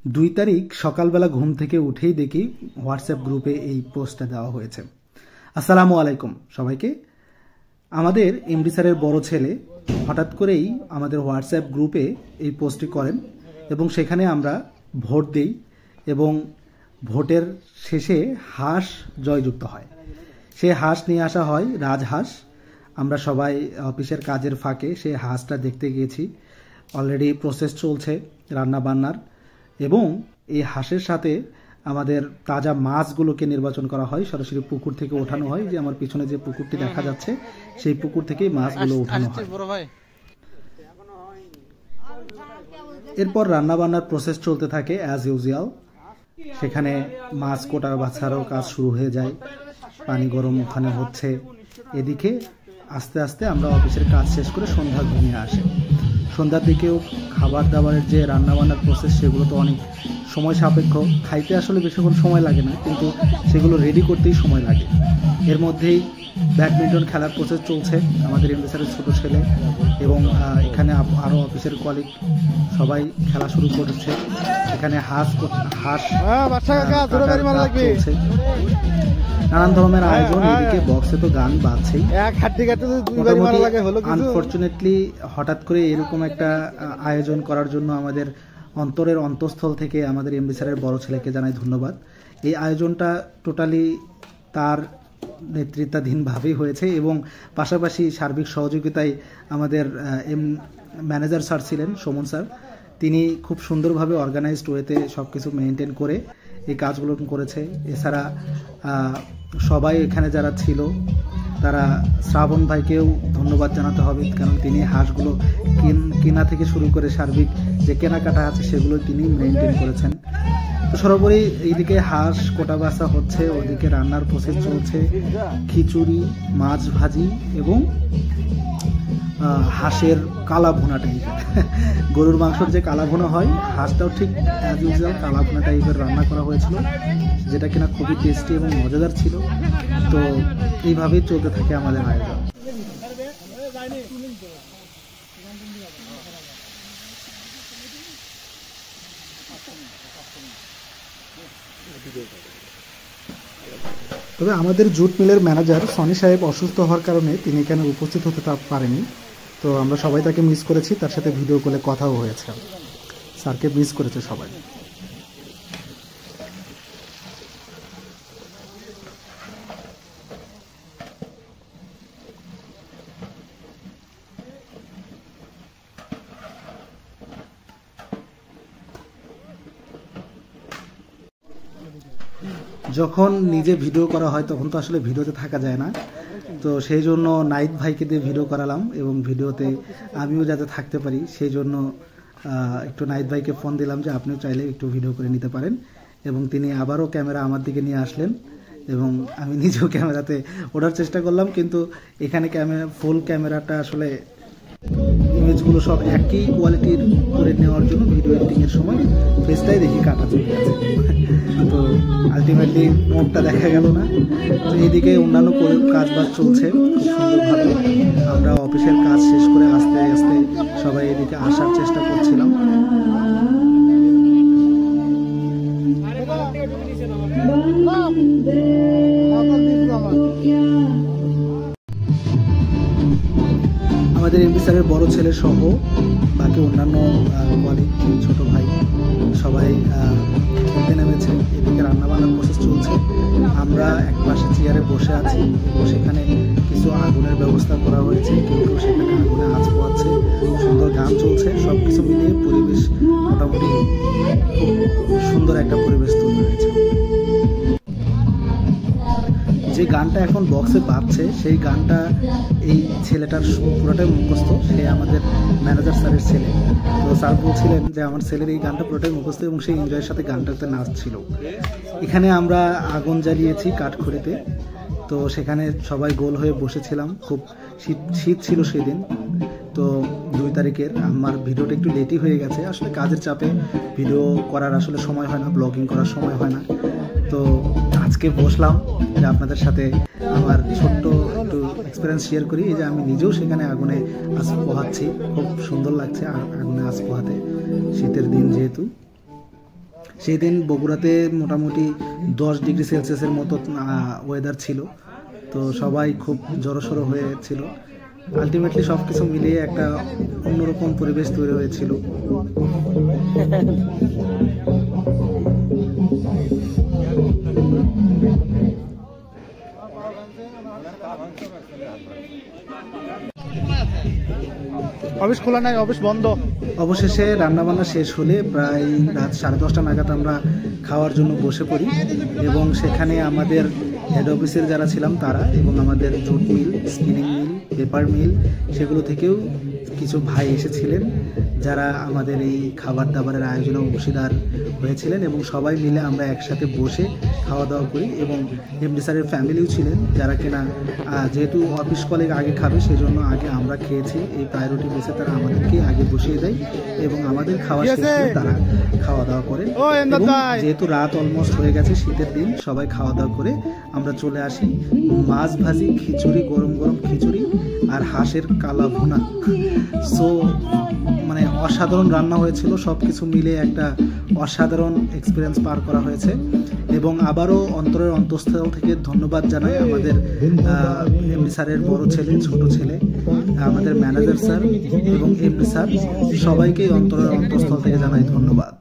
2 তারিখ সকালবেলা ঘুম থেকে উঠেই দেখি হোয়াটসঅ্যাপ গ্রুপে এই পোস্টটা দেওয়া হয়েছে। আসসালামু আলাইকুম সবাইকে। আমাদের এমডি স্যারের বড় ছেলে হঠাৎ করেই আমাদের হোয়াটসঅ্যাপ গ্রুপে এই পোস্টটি করেন এবং সেখানে আমরা ভোট দেই এবং ভোটের শেষে হাঁস জয়যুক্ত হয়। সেই হাঁস নিয়ে আসা হয় রাজহাঁস। আমরা সবাই অফিসের কাজের ফাঁকে সেই হাঁসটা দেখতে গিয়েছি। অলরেডি প্রসেস চলছে রান্না বান্নার এবং এই হাঁসের সাথে আমাদের তাজা মাছগুলোকে নির্বাচন করা হয়, সরাসরি পুকুর থেকে ওঠানো হয়। যে আমার পিছনে যে পুকুরটি দেখা যাচ্ছে সেই পুকুর থেকেই মাছগুলো ওঠানো হয়। এরপর রান্না বান্নার প্রসেস চলতে থাকে অ্যাজ ইউজুয়াল। সেখানে মাছ কোটা বাছারও কাজ শুরু হয়ে যায়, পানি গরম ওখানে হচ্ছে। এদিকে আস্তে আস্তে আমরা অফিসের কাজ শেষ করে সন্ধ্যা ঘুমিয়ে আসে। সন্ধ্যার দিকেও খাবার দাবারের যে রান্নাবান্নার প্রসেস সেগুলো তো অনেক সময় সাপেক্ষ। খাইতে আসলে বেশিক্ষণ সময় লাগে না, কিন্তু সেগুলো রেডি করতেই সময় লাগে। এর মধ্যেই ব্যাডমিন্টন খেলার প্রসেস চলছে আমাদের এমডি স্যারের ছোটো ছেলে এবং এখানে আরও অফিসের কলিগ সবাই খেলা শুরু করেছে। এখানে হাঁস চলছে, নানান ধরনের আয়োজন। এদিকে বক্সে তো গান বাজছেই। আনফরচুনেটলি হঠাৎ করে এরকম একটা আয়োজন করার জন্য আমাদের অন্তরের অন্তঃস্থল থেকে আমাদের এমডি স্যারের বড় ছেলেকে জানাই ধন্যবাদ। এই আয়োজনটা টোটালি তার নেতৃত্বাধীনভাবেই হয়েছে এবং পাশাপাশি সার্বিক সহযোগিতায় আমাদের ম্যানেজার স্যার ছিলেন, সুমন স্যার। তিনি খুব সুন্দরভাবে অর্গানাইজড ওয়েতে সব কিছু মেনটেন করে এই কাজগুলো করেছে। এছাড়া সবাই এখানে যারা ছিল তারা শ্রাবণ ভাইকেও ধন্যবাদ জানাতে হবে, কারণ তিনি হাঁসগুলো কেনা থেকে শুরু করে সার্বিক যে কেনাকাটা আছে সেগুলো তিনি মেনটেন করেছেন। তো সর্বোপরি এইদিকে হাঁস কোটা বাছা হচ্ছে, ওইদিকে রান্নার প্রসেস চলছে। খিচুড়ি, মাছ ভাজি এবং হাঁসের কালা ভুনা টাইপের। গরুর মাংসর যে কালা ভুনা হয়, হাঁসটাও ঠিক অ্যাজ ইউজুয়াল কালা ভুনা টাইপের রান্না করা হয়েছিল, যেটা কিনা খুবই টেস্টি এবং মজাদার ছিল। তো এইভাবেই চলতে থাকে আমাদের আয়োজন। তবে আমাদের জুট মিলের ম্যানেজার সনি সাহেব অসুস্থ হওয়ার কারণে তিনি এখানে উপস্থিত হতে পারেনি। তো আমরা সবাই তাকে মিস করেছি, তার সাথে ভিডিও কলে কথাও হয়েছে। স্যারকে মিস করেছে সবাই। যখন নিজে ভিডিও করা হয় তখন তো আসলে ভিডিওতে থাকা যায় না, তো সেই জন্য নাইট ভাইকে দিয়ে ভিডিও করালাম এবং ভিডিওতে আমিও যাতে থাকতে পারি সেই জন্য একটু নাইট ভাইকে ফোন দিলাম যে আপনিও চাইলে একটু ভিডিও করে নিতে পারেন। এবং তিনি আবারও ক্যামেরা আমার দিকে নিয়ে আসলেন এবং আমি নিজেও ক্যামেরাতে ওঠার চেষ্টা করলাম, কিন্তু এখানে ফুল ক্যামেরাটা আসলে ইমেজগুলো সব একই কোয়ালিটির করে নেওয়ার জন্য ভিডিও এডিটিংয়ের সময় ফেসটাই দেখি কাটা চলে গেছে। তো আলটিমেটলি মুখটা দেখা গেল না। তো এইদিকে অন্যান্য কাজ বাজ চলছে খুব সুন্দরভাবে। আমরা অফিসের কাজ শেষ করে আস্তে আস্তে সবাই এদিকে আসার চেষ্টা করছিলাম। আমাদের এমডি স্যারের বড় ছেলে সহ বাকি অন্যান্য কলিগ, ছোট ভাই সবাই খেলতে নেমেছে। এদিকে রান্নাবান্নার প্রসেস চলছে। আমরা এক পাশে চেয়ারে বসে আছি এবং সেখানে কিছু আগুনের ব্যবস্থা করা হয়েছে, কিন্তু সেখানে আগুনে আঁচ পোয়াচ্ছে, সুন্দর গান চলছে। সব কিছু মিলিয়ে পরিবেশ মোটামুটি খুব সুন্দর একটা পরিবেশ তৈরি হয়েছে। যে গানটা এখন বক্সে বাজছে সেই গানটা এই ছেলেটার পুরোটাই মুখস্থ। সে আমাদের ম্যানেজার স্যারের ছেলে। তো স্যার বলছিলেন যে আমার ছেলের এই গানটা পুরোটাই মুখস্থ এবং সেই এনজয়ের সাথে গানটাতে নাচছিল। এখানে আমরা আগুন জ্বালিয়েছি কাঠখড়িতে। তো সেখানে সবাই গোল হয়ে বসেছিলাম। খুব শীত ছিল সেদিন। তো 2 তারিখের আমার ভিডিওটা একটু লেটই হয়ে গেছে, আসলে কাজের চাপে ভিডিও করার আসলে সময় হয় না, ব্লগিং করার সময় হয় না। তো আজকে বসলাম যে আপনাদের সাথে আমার ছোট্ট একটু এক্সপিরিয়েন্স শেয়ার করি। এই যে আমি নিজেও সেখানে আগুনে আঁচ পোহাচ্ছি, খুব সুন্দর লাগছে আগুনে আঁচ পোহাতে, শীতের দিন যেহেতু। সেই দিন বগুড়াতে মোটামুটি 10 ডিগ্রি সেলসিয়াসের মতো ওয়েদার ছিল, তো সবাই খুব জড়সড়ো হয়েছিল। আলটিমেটলি সব কিছু মিলিয়ে একটা অন্যরকম পরিবেশ তৈরি হয়েছিল। অফিস খোলা নাই, অফিস বন্ধ। অবশেষে রান্নাবান্না শেষ হলে প্রায় রাত 10:30 নাগাদ আমরা খাওয়ার জন্য বসে পড়ি, এবং সেখানে আমাদের হেড অফিসের যারা ছিলাম তারা, এবং আমাদের jute mill, spinning mill, paper mill, সেগুলো থেকেও কিছু ভাই এসেছিলেন যারা আমাদের এই খাবার দাবারের আয়োজনে অংশীদার হয়েছিলেন, এবং সবাই মিলে আমরা একসাথে বসে খাওয়া দাওয়া করি। এবং এমডি স্যারের ফ্যামিলিও ছিলেন যারা কিনা যেহেতু অফিস কলিগ আগে খাবে সেজন্য আগে আমরা খেয়েছি, এই প্রায়োরিটি বেসে তারা আমাদেরকে আগে বসিয়ে দেয় এবং আমাদের খাওয়া শেষ করে তারা খাওয়া দাওয়া করেন। যেহেতু রাত অলমোস্ট হয়ে গেছে, শীতের দিন, সবাই খাওয়া দাওয়া করে আমরা চলে আসি। মাছ ভাজি, খিচুড়ি, গরম গরম খিচুড়ি আর হাঁসের কালা ভুনা। সো মানে অসাধারণ রান্না হয়েছিল, সব কিছু মিলে একটা অসাধারণ এক্সপিরিয়েন্স পার করা হয়েছে। এবং আবারও অন্তরের অন্তঃস্থল থেকে ধন্যবাদ জানাই আমাদের এমডি স্যারের বড় ছেলে, ছোট ছেলে, আমাদের ম্যানেজার স্যার এবং এমডি স্যার, সবাইকেই অন্তরের অন্তঃস্থল থেকে জানাই ধন্যবাদ।